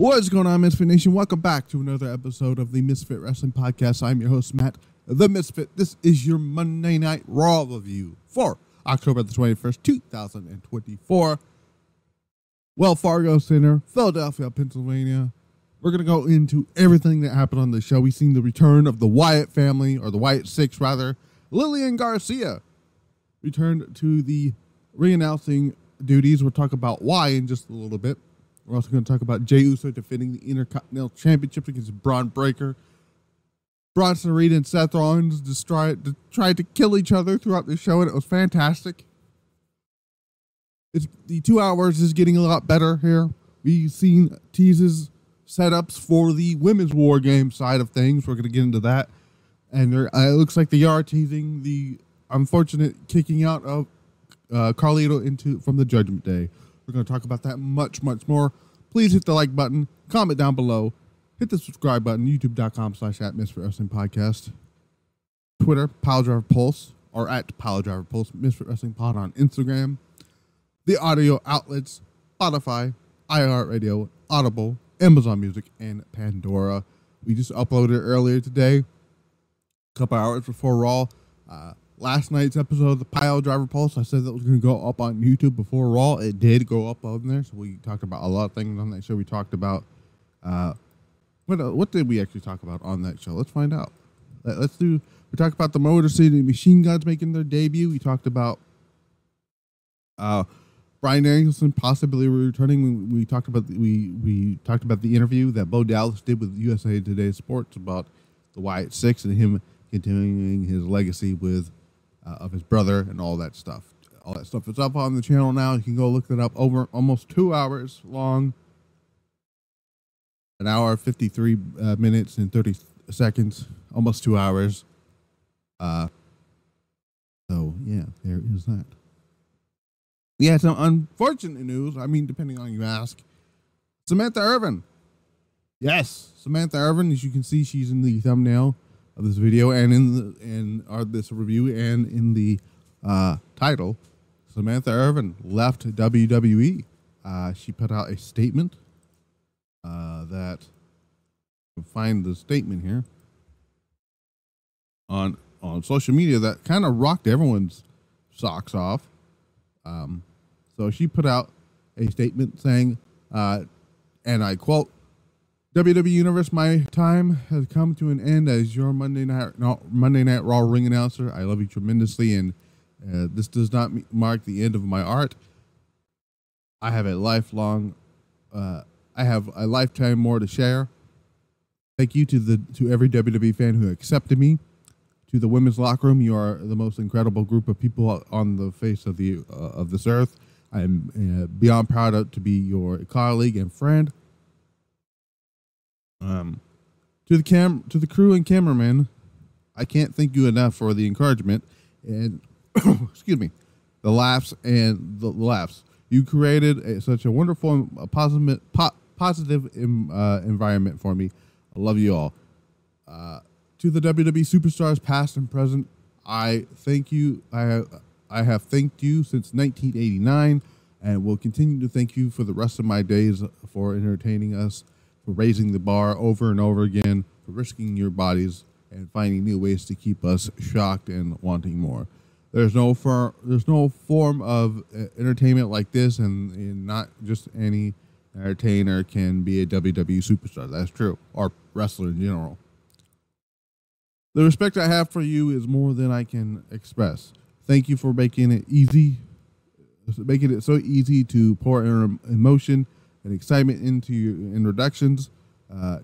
What's going on, Misfit Nation? Welcome back to another episode of the Misfit Wrestling Podcast. I'm your host, Matt, the Misfit. This is your Monday Night Raw review for October the 21st, 2024. Wells Fargo Center, Philadelphia, Pennsylvania. We're going to go into everything that happened on the show. We've seen the return of the Wyatt family, or the Wyatt Sicks, rather. Lillian Garcia returned to the re-announcing duties. We'll talk about why in just a little bit. We're also going to talk about Jey Uso defending the Intercontinental Championship against Braun Breaker. Bronson Reed and Seth Rollins tried to kill each other throughout the show, and it was fantastic. The 2 hours is getting a lot better here. We've seen teases, setups for the women's WarGames side of things. We're going to get into that. And it looks like they are teasing the unfortunate kicking out of Carlito from the Judgment Day. We're going to talk about that much, much more. Please hit the like button, comment down below, hit the subscribe button, youtube.com/@MisfitWrestlingPodcast, Twitter, PileDriverPulse, or @PileDriverPulse, Misfit Wrestling Pod on Instagram, the audio outlets, Spotify, iHeartRadio, Audible, Amazon Music, and Pandora. We just uploaded earlier today, a couple hours before Raw. Last night's episode of the Pile Driver Pulse, I said that was going to go up on YouTube before Raw. It did go up on there, so we talked about a lot of things on that show. We talked about, what did we actually talk about on that show? Let's find out. We talked about the Motor City Machine Guns making their debut. We talked about Bryan Danielson possibly returning. We talked about the interview that Bo Dallas did with USA Today Sports about the Wyatt Sicks and him continuing his legacy with of his brother and all that stuff. All that stuff is up on the channel now. You can go look it up. Over almost 2 hours long. An hour, 53 minutes and 30 seconds. Almost 2 hours. So, yeah, there is that. Yeah, some unfortunate news. I mean, depending on you ask. Samantha Irvin. Yes, Samantha Irvin. As you can see, she's in the thumbnail of this video and in this review and in the title. Samantha Irvin left WWE. She put out a statement that you can find the statement here on social media that kind of rocked everyone's socks off. So she put out a statement saying, and I quote, WWE Universe, my time has come to an end as your Monday Night Raw ring announcer. I love you tremendously, and this does not mark the end of my art. I have a lifetime more to share. Thank you to every WWE fan who accepted me. To the women's locker room, you are the most incredible group of people on the face of this earth. I am beyond proud to be your colleague and friend. To the crew and cameraman, I can't thank you enough for the encouragement and excuse me, the laughs. You created such a wonderful, positive environment for me. I love you all. To the WWE superstars, past and present, I thank you. I have thanked you since 1989, and will continue to thank you for the rest of my days for entertaining us, for raising the bar over and over again, for risking your bodies and finding new ways to keep us shocked and wanting more. There's no form of entertainment like this, and not just any entertainer can be a WWE superstar. That's true, or wrestler in general. The respect I have for you is more than I can express. Thank you for making it so easy to pour emotion and excitement into your introductions.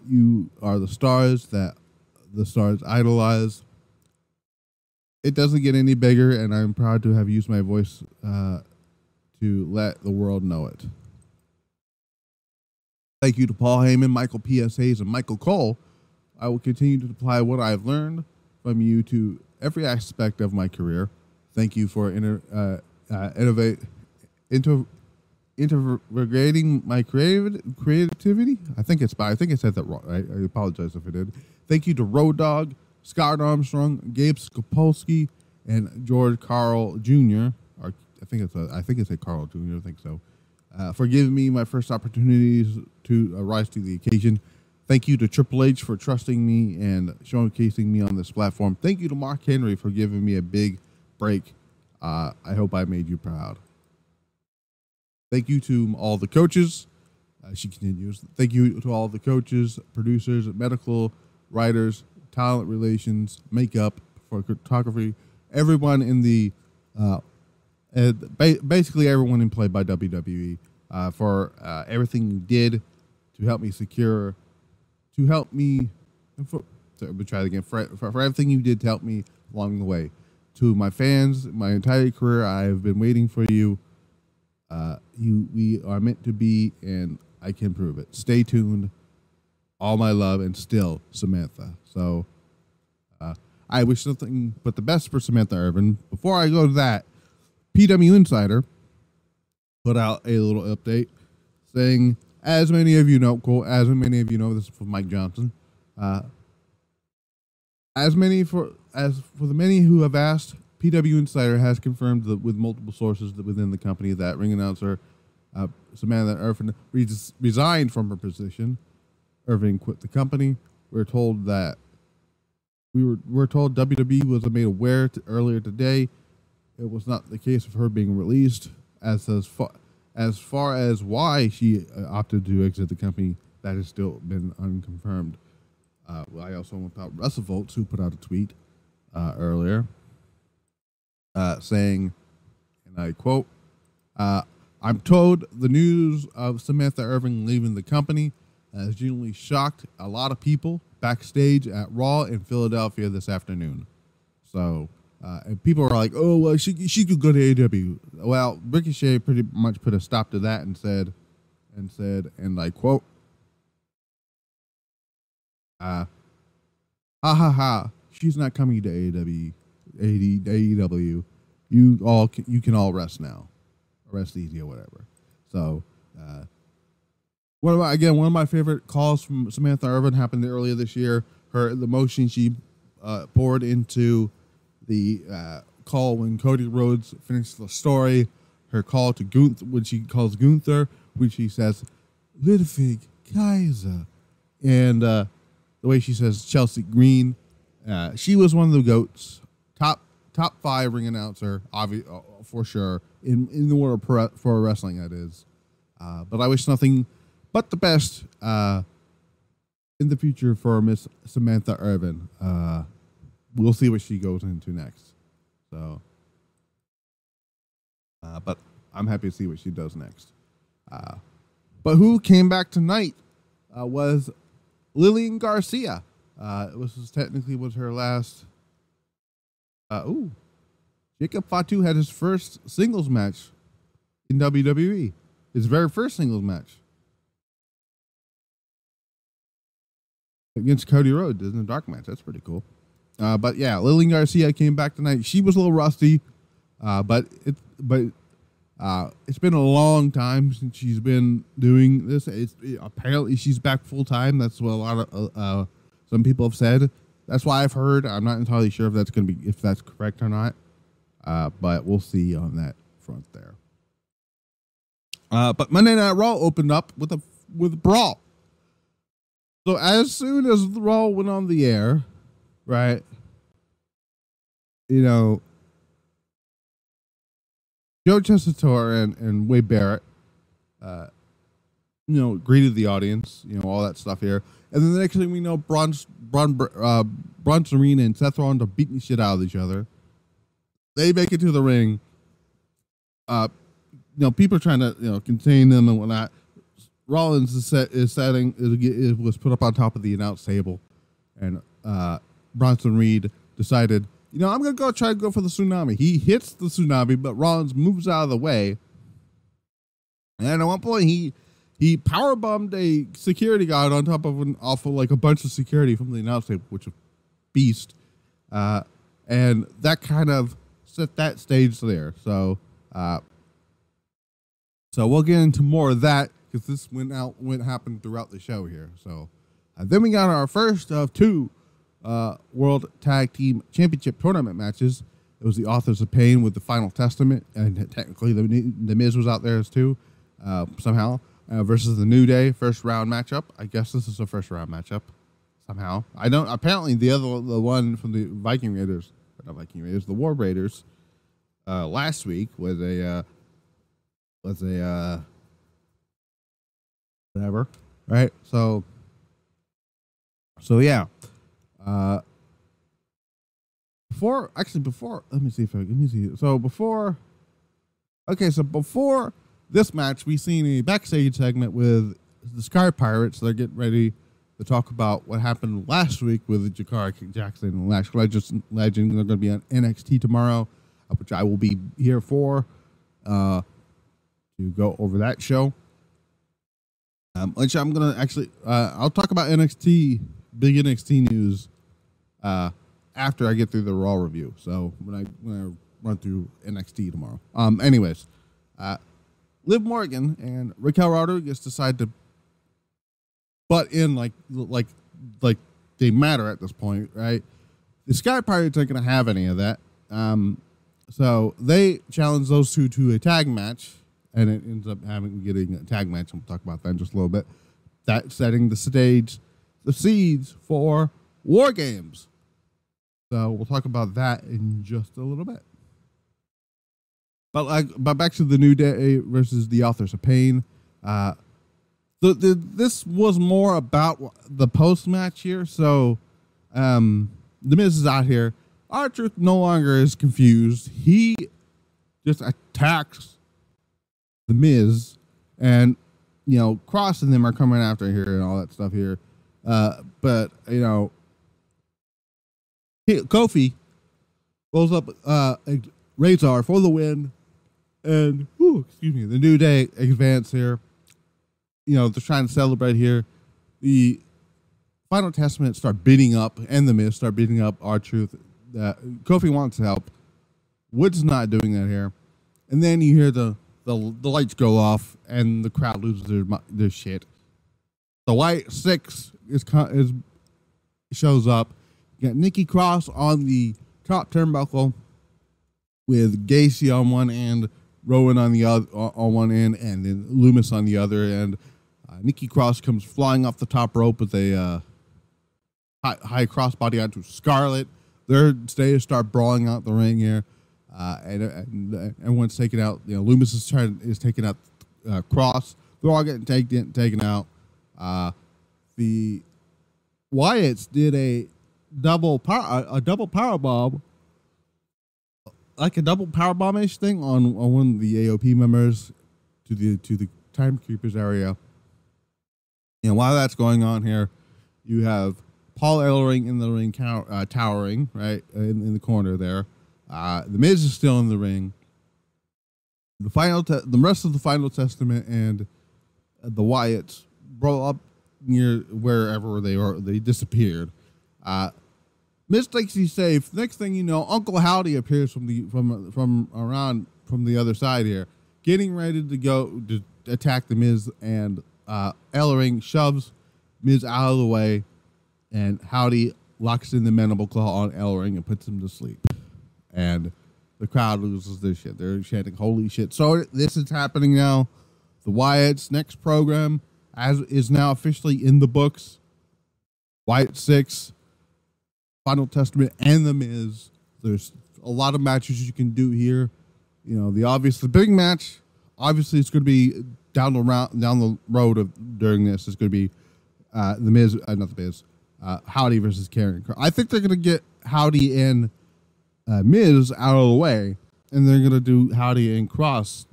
You are the stars that the stars idolize. It doesn't get any bigger, and I'm proud to have used my voice to let the world know it. Thank you to Paul Heyman, Michael P.S. Hayes, and Michael Cole. I will continue to apply what I've learned from you to every aspect of my career. Thank you for integrating my creativity. I think I said that wrong. I apologize if I did. Thank you to Road Dogg, Scott Armstrong, Gabe Skopolsky, and George Carl Jr. Or I think it's a Carl Jr. I think so. for giving me my first opportunities to rise to the occasion. Thank you to Triple H for trusting me and showcasing me on this platform. Thank you to Mark Henry for giving me a big break. I hope I made you proud. Thank you to all the coaches. She continues. Thank you to all the coaches, producers, medical, writers, talent relations, makeup, for photography, everyone in the, basically everyone employed by WWE for everything you did to help me secure, to help me, for everything you did to help me along the way. To my fans, my entire career, I have been waiting for you. We are meant to be, and I can prove it. Stay tuned. All my love, and still Samantha. So I wish nothing but the best for Samantha Irvin. Before I go to that, PW Insider put out a little update saying, as many of you know, this is from Mike Johnson. As for the many who have asked, PW Insider has confirmed that with multiple sources within the company that ring announcer Samantha Irvin resigned from her position. Irvin quit the company. We're told WWE was made aware earlier today. It was not the case of her being released. As far as why she opted to exit the company, that has still been unconfirmed. I also want to talk about WrestleVolts, who put out a tweet earlier saying, and I quote, I'm told the news of Samantha Irvin leaving the company has genuinely shocked a lot of people backstage at Raw in Philadelphia this afternoon. So, and people are like, oh, well, she could go to AEW. Well, Ricochet pretty much put a stop to that and said, and I quote, ha ha ha, she's not coming to AEW. You can all rest now. Rest easy or whatever. So, one of my favorite calls from Samantha Irvin happened earlier this year. The emotion she poured into the call when Cody Rhodes finished the story. Her call to Gunther, when she calls Gunther, when she says Ludwig Kaiser, and the way she says Chelsea Green. She was one of the GOATs, top 5 ring announcer, for sure, in the world of pro wrestling, that is. But I wish nothing but the best in the future for Miss Samantha Irvin. We'll see what she goes into next. So, but I'm happy to see what she does next. But who came back tonight was Lillian Garcia. Technically was her last. Jacob Fatu had his first singles match in WWE. His very first singles match against Cody Rhodes in a dark match. That's pretty cool. But yeah, Lillian Garcia came back tonight. She was a little rusty, but it's been a long time since she's been doing this. Apparently she's back full time. That's what a lot of some people have said. That's why I've heard. I'm not entirely sure if that's correct or not. But we'll see on that front there. But Monday Night Raw opened up with a brawl. So as soon as the Raw went on the air, right? You know, Joe Tessitore and Wade Barrett, greeted the audience, all that stuff here. And then the next thing we know, Bronson Reed and Seth Rollins are beating the shit out of each other. They make it to the ring. People are trying to, contain them and whatnot. Rollins was put up on top of the announce table, and Bronson Reed decided, I'm going to try to go for the tsunami. He hits the tsunami, but Rollins moves out of the way. And at one point, he power bombed a security guard on top of a bunch of security from the announce table, which was beast. And that kind of set that stage there. So we'll get into more of that, because this happened throughout the show here. So then we got our first of 2 World Tag Team Championship Tournament matches. It was the Authors of Pain with the Final Testament, and technically the Miz was out there too. somehow versus the New Day first round matchup. I guess this is a first round matchup somehow. I don't. Apparently, the one from the Viking Raiders, not Viking Raiders, the War Raiders, last week was a whatever, right? So yeah. Before let me see. So before this match, we seen a backstage segment with the Sky Pirates. They're getting ready to talk about what happened last week with Jakara Jackson and Lash Legend. They're going to be on NXT tomorrow, which I will be here for to go over that show. Which I'm going to actually, I'll talk about NXT, big NXT news after I get through the Raw review. So when I run through NXT tomorrow. Anyways, Liv Morgan and Raquel Rodriguez decide to butt in like they matter at this point, right? The Sky Pirates aren't going to have any of that. So they challenge those two to a tag match, and it ends up getting a tag match. We'll talk about that in just a little bit. That setting the seeds for WarGames. So we'll talk about that in just a little bit. But back to the New Day versus the Authors of Pain. This was more about the post match here. So the Miz is out here. R-Truth no longer is confused. He just attacks the Miz, and Cross and them are coming after here and all that stuff here. But Kofi rolls up Razor for the win, and the New Day advance here. They're trying to celebrate here. The Final Testament start beating up, and the Miz start beating up R-Truth. Kofi wants help. Wood's not doing that here, and then you hear the lights go off, and the crowd loses their shit. The Wyatt Sicks shows up. You got Nikki Cross on the top turnbuckle with Gacy on one end, Rowan on the other on one end, and then Loomis on the other end. Nikki Cross comes flying off the top rope with a high crossbody onto Scarlett. They start brawling out the ring here, and everyone's taken out. Loomis is taking out Cross. They're all getting taken out. The Wyatts did a double power bomb, like a double power bomb-ish thing on one of the AOP members to the Timekeepers area. And while that's going on here, you have Paul Ellering in the ring, towering right in the corner there. The Miz is still in the ring. The rest of the Final Testament and the Wyatts roll up near wherever they are. They disappeared. Miz thinks he's safe. Next thing you know, Uncle Howdy appears from the other side here, getting ready to go to attack the Miz, and Ellering shoves Miz out of the way, and Howdy locks in the mandible claw on Ellering and puts him to sleep. And the crowd loses their shit. They're chanting, "Holy shit!" So this is happening now. The Wyatts' next program is now officially in the books. Wyatt Sicks, Final Testament, and the Miz. There's a lot of matches you can do here. The big match. Obviously, it's going to be down the road during this. It's going to be the Miz, not the Miz, Howdy versus Karrion Kross. I think they're going to get Howdy and Miz out of the way, and they're going to do Howdy and Cross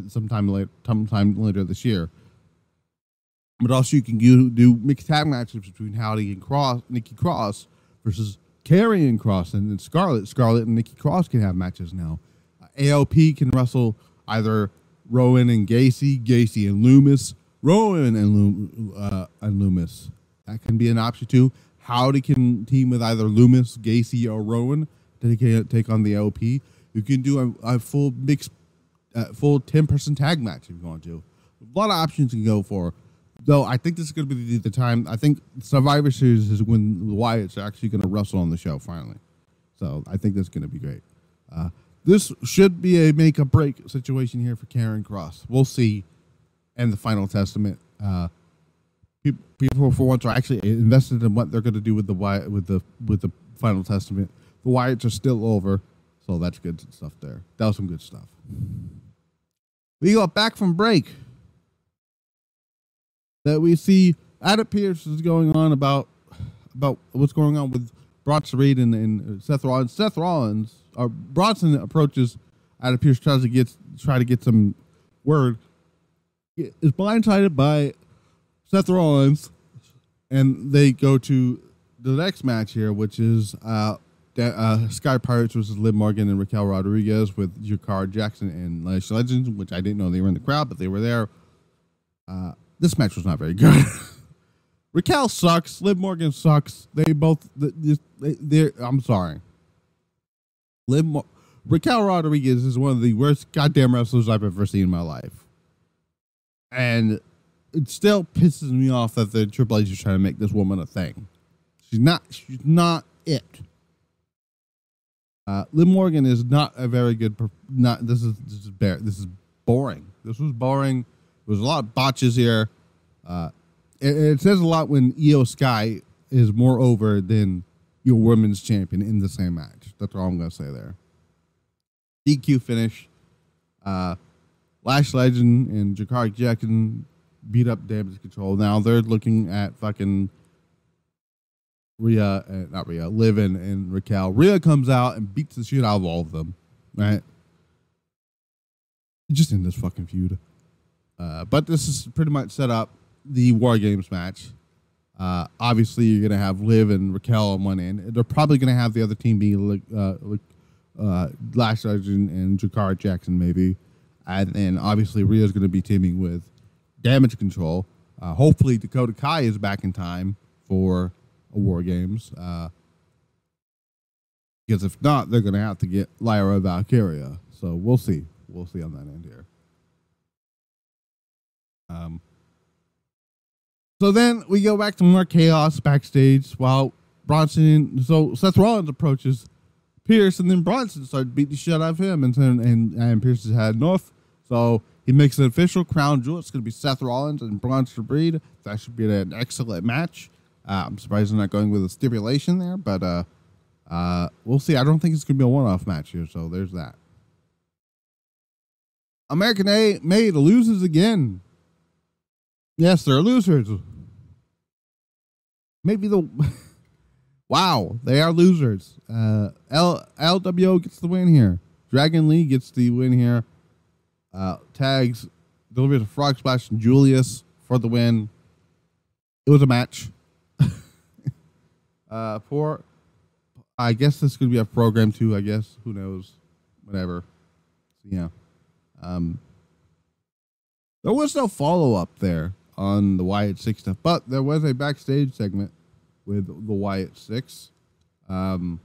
sometime later this year. But also, you can do mixed tag matches between Howdy and Nikki Cross versus Karrion Kross and then Scarlett. Scarlett and Nikki Cross can have matches now. AOP can wrestle either Rowan and Gacy and Loomis, Rowan and Loomis. That can be an option too. Howdy can team with either Loomis, Gacy, or Rowan to take on the AOP. You can do a full 10-person tag match if you want to. A lot of options you can go for. Though I think this is going to be the time. I think Survivor Series is when the Wyatts are actually going to wrestle on the show finally. So I think that's going to be great. This should be a make-or-break situation here for Karrion Kross. We'll see. and the Final Testament. People for once are actually invested in what they're going to do with the Final Testament. The Wyatts are still over, so that's good stuff there. That was some good stuff. We got back from break. That we see Adam Pearce is going on about what's going on with Bronson Reed and Seth Rollins. Bronson approaches Adam Pearce, try to get some word. Is blindsided by Seth Rollins, and they go to the next match here, which is Sky Pirates versus Liv Morgan and Raquel Rodriguez with Jakar Jackson and Lash Legends, which I didn't know they were in the crowd, but they were there. This match was not very good. Raquel sucks. Liv Morgan sucks. I'm sorry. Raquel Rodriguez is one of the worst goddamn wrestlers I've ever seen in my life. And it still pisses me off that the Triple H is trying to make this woman a thing. She's not it. Liv Morgan is not a very good. This is boring. This was boring. There's a lot of botches here. It says a lot when Io Sky is more over than your women's champion in the same match. That's all I'm going to say there. DQ finish. Lash Legend and Jakar Jackson beat up Damage Control. Now they're looking at fucking Liv and Raquel. Rhea comes out and beats the shit out of all of them. Right? Just in this fucking feud. But this is pretty much set up the WarGames match. Obviously, you're going to have Liv and Raquel on one end. They're probably going to have the other team be Lash Legend and Jakar Jackson, maybe. And then, obviously, Rhea's going to be teaming with Damage Control. Hopefully, Dakota Kai is back in time for a WarGames. Because if not, they're going to have to get Lyra Valkyria. So, we'll see. We'll see on that end here. So then we go back to more chaos backstage while Seth Rollins approaches Pierce, and then Bronson starts beating the shit out of him, and Pierce has had enough. So he makes an official crown jewel. It's going to be Seth Rollins and Bronson Reed. That should be an excellent match. I'm surprised they're not going with a stipulation there, but we'll see. I don't think it's going to be a one-off match here, so there's that. American Made loses again. Yes, they're losers. Maybe wow, they are losers. LWO gets the win here. Dragon Lee gets the win here. Tags delivers a frog splash from Julius for the win. It was a match. I guess this could be a program too. I guess, who knows? Whatever. Yeah. There was no follow up there on the Wyatt Sicks stuff, but there was a backstage segment with the Wyatt Sicks. Let me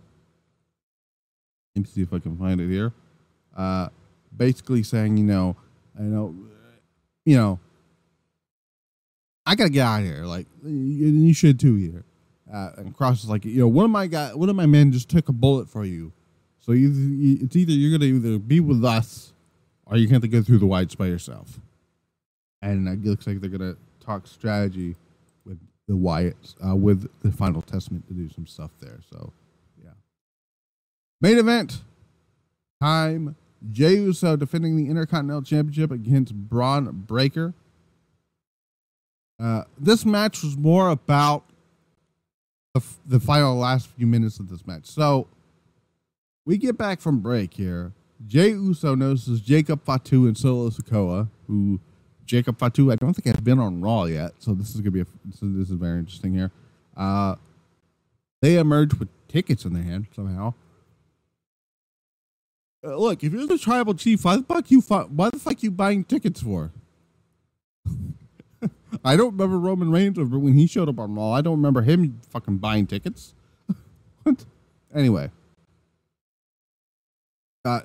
see if I can find it here. Basically saying, I gotta get out of here. Like, you should too here. And Cross is like, one of my men just took a bullet for you. So it's either you're gonna be with us, or you have to go through the Wyatts by yourself. And it looks like they're going to talk strategy with the Wyatts, with the Final Testament to do some stuff there. So, yeah. Main event time. Jey Uso defending the Intercontinental Championship against Braun Breaker. This match was more about the last few minutes of this match. So, we get back from break here. Jey Uso notices Jacob Fatu and Solo Sikoa, who Jacob Fatu I don't think has been on Raw yet, so this is gonna be this is very interesting here. They emerge with tickets in their hand somehow. Look, if you're the tribal chief, why the fuck you buying tickets for? I don't remember Roman Reigns when he showed up on Raw. I don't remember him fucking buying tickets. What? Anyway.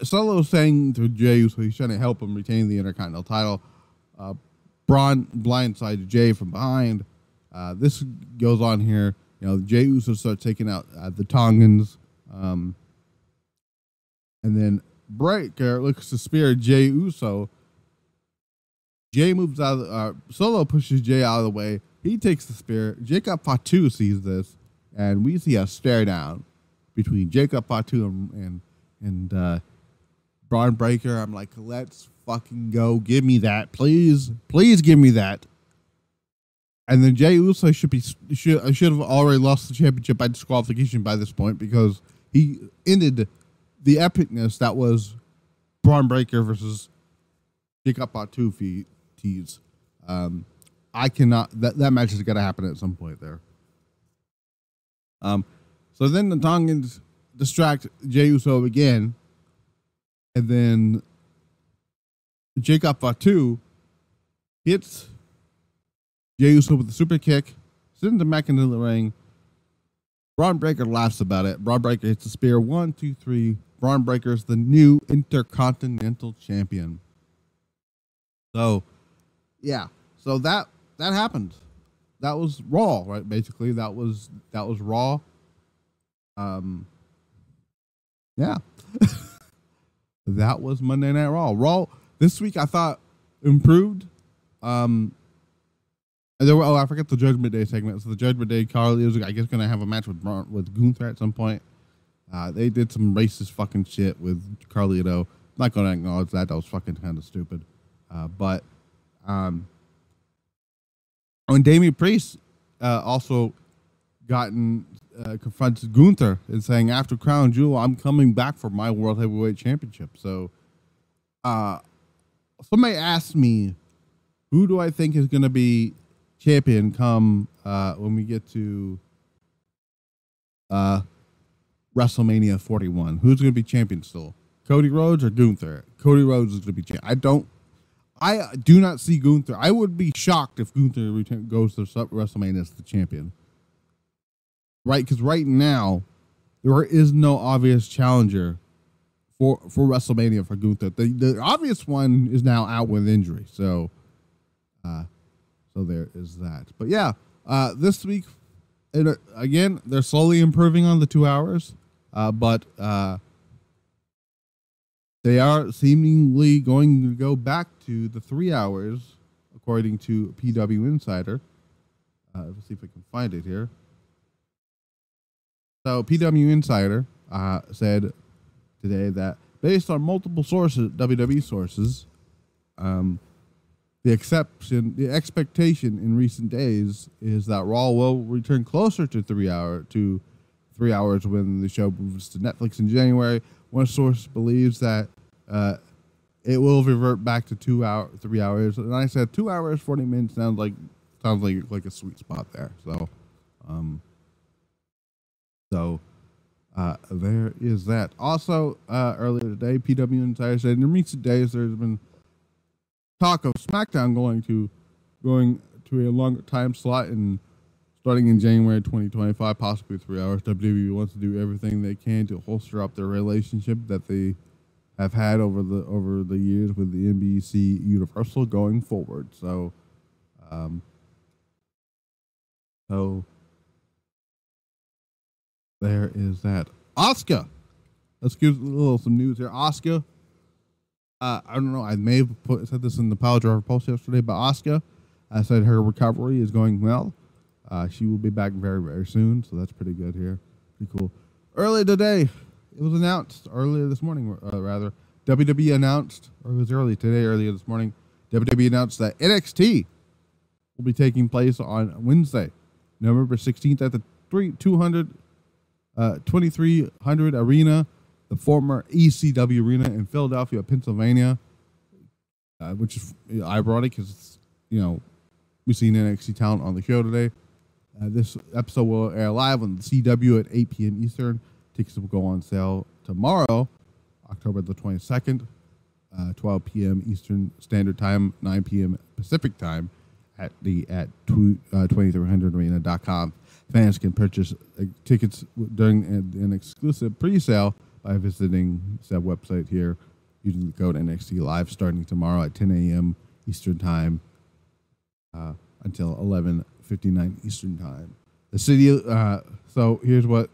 Solo's saying to Jey, so he's trying to help him retain the Intercontinental title. Braun blindsides Jey from behind. This goes on here. Jey Uso starts taking out the Tongans. And then Breaker looks to spear Jey Uso. Jay moves out of Solo pushes Jay out of the way. He takes the spear. Jacob Fatu sees this, and we see a stare down between Jacob Fatu and Braun Breaker. I'm like, let's fucking go. Give me that. Please give me that. And then Jey Uso should have already lost the championship by disqualification by this point, because he ended the epicness that was Braun Breaker versus Jacob Fatu tease. I cannot. That match has got to happen at some point there. So then the Tongans distract Jey Uso again, and then Jacob Fatu hits Jey Uso with a super kick, sends him back into the ring. Braun Breaker laughs about it. Braun Breaker hits the spear. 1, 2, 3. Braun Breaker is the new Intercontinental Champion. So, yeah. So that happened. That was Raw, right? Basically, that was Raw. Yeah. That was Monday Night Raw. Raw this week I thought improved. And there were, I forget the Judgment Day segment. So the Judgment Day, Carly was, I guess, going to have a match with Gunther at some point. They did some racist fucking shit with Carlito. I'm not going to acknowledge that. That was fucking kind of stupid. But when Damian Priest also confronted Gunther and saying, after Crown Jewel, I'm coming back for my World Heavyweight Championship. So somebody asked me, who do I think is going to be champion come when we get to WrestleMania 41? Who's going to be champion still? Cody Rhodes or Gunther? Cody Rhodes is going to be champion. I do not see Gunther. I would be shocked if Gunther goes to WrestleMania as the champion. Right? Because right now, there is no obvious challenger for WrestleMania for Gunther. The obvious one is now out with injury. So there is that. But yeah, this week, again, they're slowly improving on the 2 hours. But they are seemingly going to go back to the 3 hours, according to PW Insider. Let's see if I can find it here. So PW Insider said today that based on multiple sources, WWE sources, the expectation in recent days is that Raw will return closer to 3 hours when the show moves to Netflix in January. One source believes that it will revert back to 3 hours. And I said 2 hours, 40 minutes sounds like a sweet spot there. So there is that. Also, earlier today, PW Insider said in recent days there's been talk of SmackDown going to a longer time slot and starting in January 2025, possibly 3 hours. WWE wants to do everything they can to holster up their relationship that they have had over the years with the NBC Universal going forward. So there is that. Asuka. Let's give some news here. Asuka. I don't know. I may have said this in the Power Driver post yesterday, but Asuka said her recovery is going well. She will be back very, very soon, so that's pretty good here. Pretty cool. Earlier today, it was announced, earlier this morning, WWE announced, or it was earlier this morning, WWE announced that NXT will be taking place on Wednesday, November 16th at the 2300 Arena, the former ECW Arena in Philadelphia, Pennsylvania, which is ironic because, we've seen NXT talent on the show today. This episode will air live on the CW at 8 p.m. Eastern. Tickets will go on sale tomorrow, October the 22nd, 12 p.m. Eastern Standard Time, 9 p.m. Pacific Time at 2300arena.com. Fans can purchase tickets during an exclusive pre-sale by visiting said website here using the code NXT Live starting tomorrow at 10 a.m. Eastern Time until 11:59 Eastern Time. The city. So here's what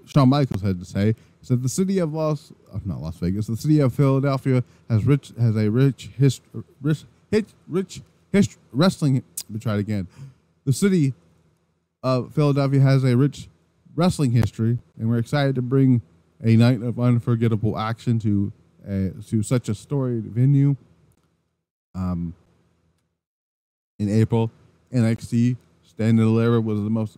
Shawn Michaels had to say. He said the city of the city of Philadelphia has a rich wrestling. Let me try it again. The city of Philadelphia has a rich wrestling history, and we're excited to bring a night of unforgettable action to such a storied venue. In April, NXT Stand and Deliver was the most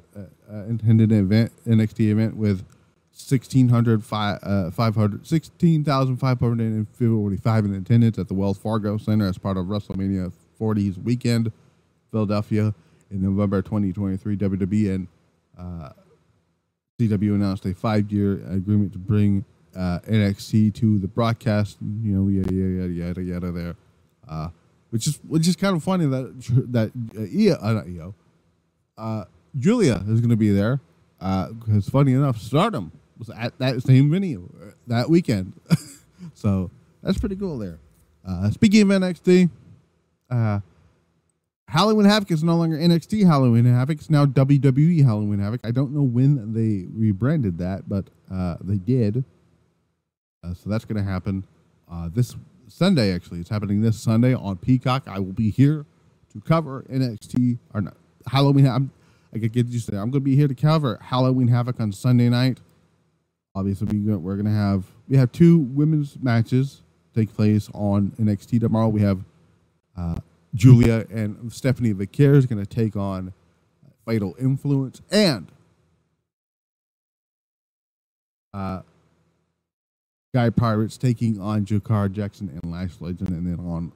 attended NXT event with 16,545 in attendance at the Wells Fargo Center as part of WrestleMania 40's weekend, Philadelphia. In November 2023, WWE and CW announced a 5-year agreement to bring NXT to the broadcast. Yada there, which is kind of funny that Julia is going to be there. Because funny enough, Stardom was at that same venue that weekend, so that's pretty cool there. Speaking of NXT, Halloween Havoc is no longer NXT Halloween Havoc. It's now WWE Halloween Havoc. I don't know when they rebranded that, but they did. So that's going to happen this Sunday, actually. It's happening this Sunday on Peacock. I will be here to cover NXT, or not, Halloween. I could get used to that. I'm going to be here to cover Halloween Havoc on Sunday night. Obviously, we're going to have 2 women's matches take place on NXT tomorrow. We have Julia and Stephanie Vicaire is going to take on Fatal Influence, and Guy Pirates taking on Jakar Jackson and Lash Legend. And then on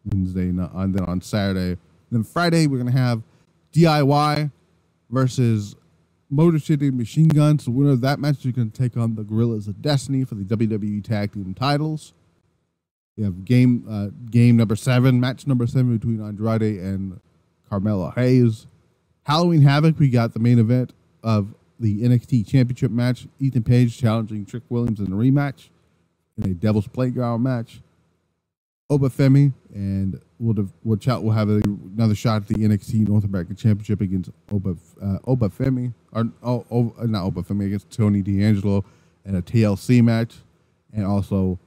Wednesday, and then on Saturday, and then Friday, we're going to have DIY versus Motor City Machine Guns. The winner of that match is going to take on the Gorillas of Destiny for the WWE Tag Team titles. We have game number 7, match number 7 between Andrade and Carmelo Hayes. Halloween Havoc, we got the main event of the NXT Championship match. Ethan Page challenging Trick Williams in a rematch in a Devil's Playground match. Obafemi and we'll have another shot at the NXT North American Championship against Obafemi, or not Obafemi, against Tony D'Angelo in a TLC match, and also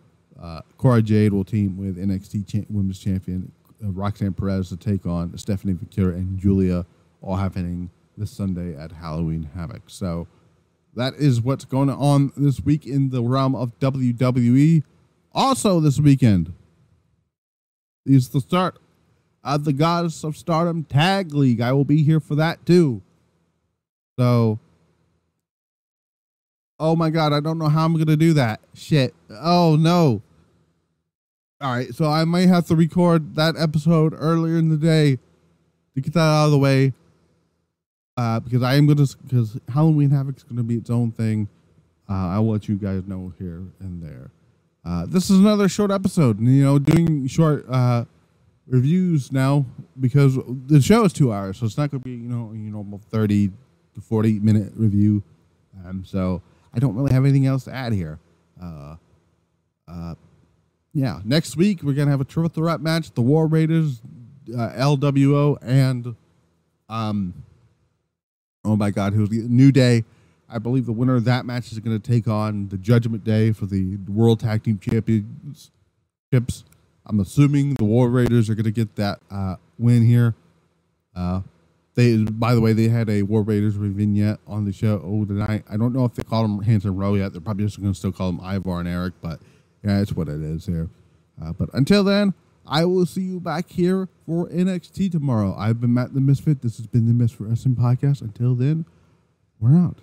Cora Jade will team with NXT Women's Champion Roxanne Perez to take on Stephanie Vicaire and Julia, all happening this Sunday at Halloween Havoc. So that is what's going on this week in the realm of WWE. Also this weekend is the start of the Goddess of Stardom Tag League. I will be here for that too. So, oh my God, I don't know how I'm going to do that. Shit. Oh no. All right, so I might have to record that episode earlier in the day to get that out of the way. Because Halloween Havoc is going to be its own thing. I'll let you guys know here and there. This is another short episode, doing short reviews now because the show is 2 hours, so it's not going to be, normal 30 to 40 minute review. So I don't really have anything else to add here. Yeah, next week we're going to have a triple threat match. The War Raiders, LWO, and oh my God, who's the New Day. I believe the winner of that match is going to take on the Judgment Day for the World Tag Team Championships. I'm assuming the War Raiders are going to get that win here. By the way, they had a War Raiders vignette on the show tonight. I don't know if they call them Hanson Rowe yet. They're probably just going to still call them Ivar and Eric, but yeah, it's what it is here. But until then, I will see you back here for NXT tomorrow. I've been Matt the Misfit. This has been the Misfit Wrestling Podcast. Until then, we're out.